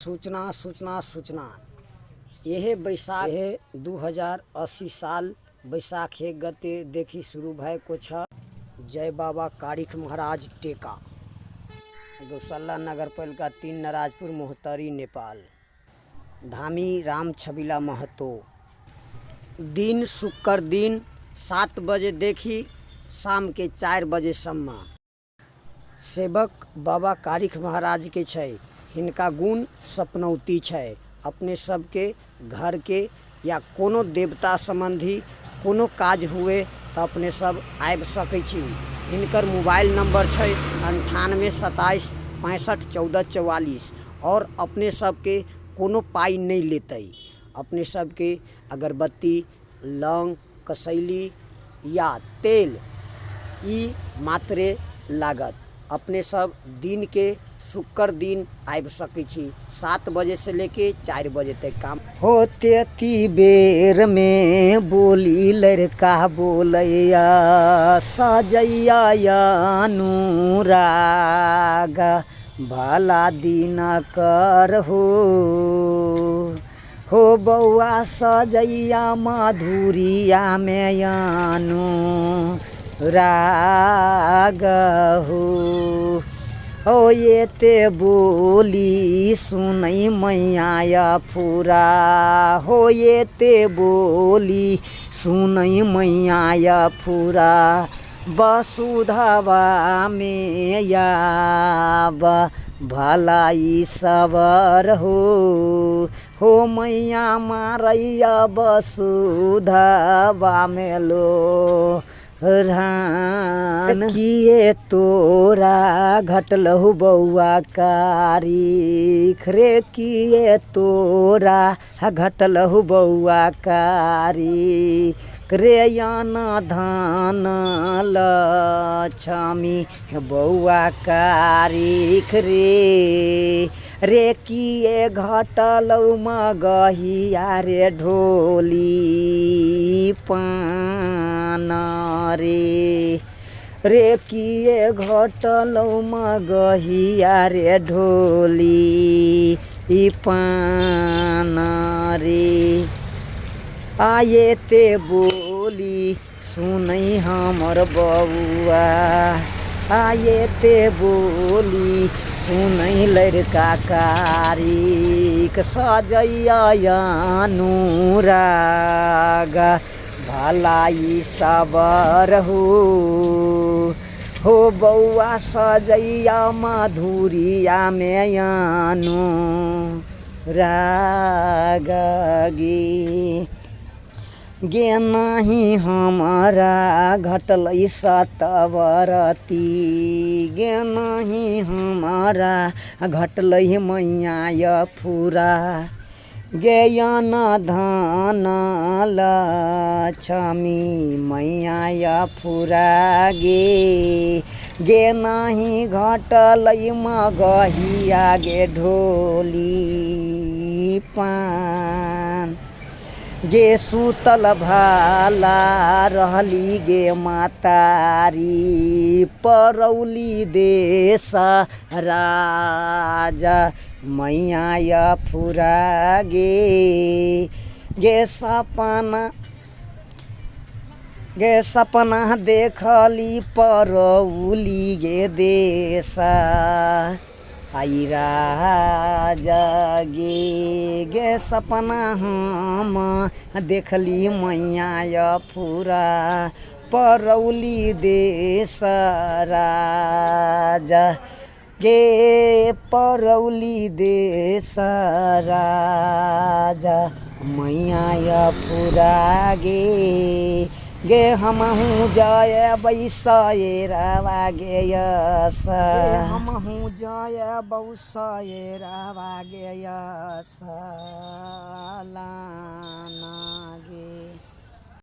सूचना सूचना सूचना यह बैसाख 2080 साल बैसाख 1 गते देखी शुरू भएको छ। जय बाबा कारिख महाराज टेका, गौशाला नगरपालिका 3 नराजपुर मोहतरी नेपाल। धामी राम छबिला महतो। दिन शुक्र दिन 7 बजे देखी शाम के 4 बजे सम्म। सेवक बाबा कारिख महाराज के छै। हिनका गुण सपनौती छै। अपने सबके घर के या कोनो देवता संबंधी कोनो काज हुए तो अपने सब आबि सकै छी। हिनकर मोबाइल नंबर छै 98 27 65 14 44। और अपने सबके कोनो पाई नहीं लेते। अपने सबके अगरबत्ती, लौंग, कसैली या तेल ई मात्रे लागत। अपने सब दिन के शुक्र दिन आबि सकै छी 7 बजे से लेके 4 बजे तक काम होते। ती बेर में बोली लड़का बोलैया सजैया अनुराग भला दिन कर हो बउआ सजैया माधुरिया में अनुराग हो ये ते बोली सुनई मैया फुरा हो ये ते बोली सुनई मैया फुरा वसुधवा में याब भलाई सबर हो मैया मारैया वसुधवा में लो रान किए तोरा घटलहु बउआ कारिख रे किए तोरा घटलहु बउआ कारिख रे यान धान लक्ष्मी बउआ कारिख रे किए घटलौ मगहिया रे ढोली पान रे किए घटलौ मगहिया रे ढोली पान रे। आये ते बोली सुनई हमर बउआ आये ते बोली सुनई लड़का कारिख सजैया अनुराग भलाई सबर हो बउआ सजैया माधुरिया में अनुराग गे नहीं हमारा घटलै सतवरती गे नहीं हमारा घटलै मैया फुरा गे यान धान लक्ष्मी मैया फुरा गे नहीं घटलै मगहिया गे ढोली पान गे सुतल भाला रहली गे मातारी परौली देश राजा मैया फुरा गे सपना देखली परौली गे देश आई राजा गे सपना हम देखली मैया फुरा परौली देश राजा गे परौली देश राजा मैया फुरा गे हमहू जय बैसयरवा गे हमहू जय बैसयरवा गे लाना गे।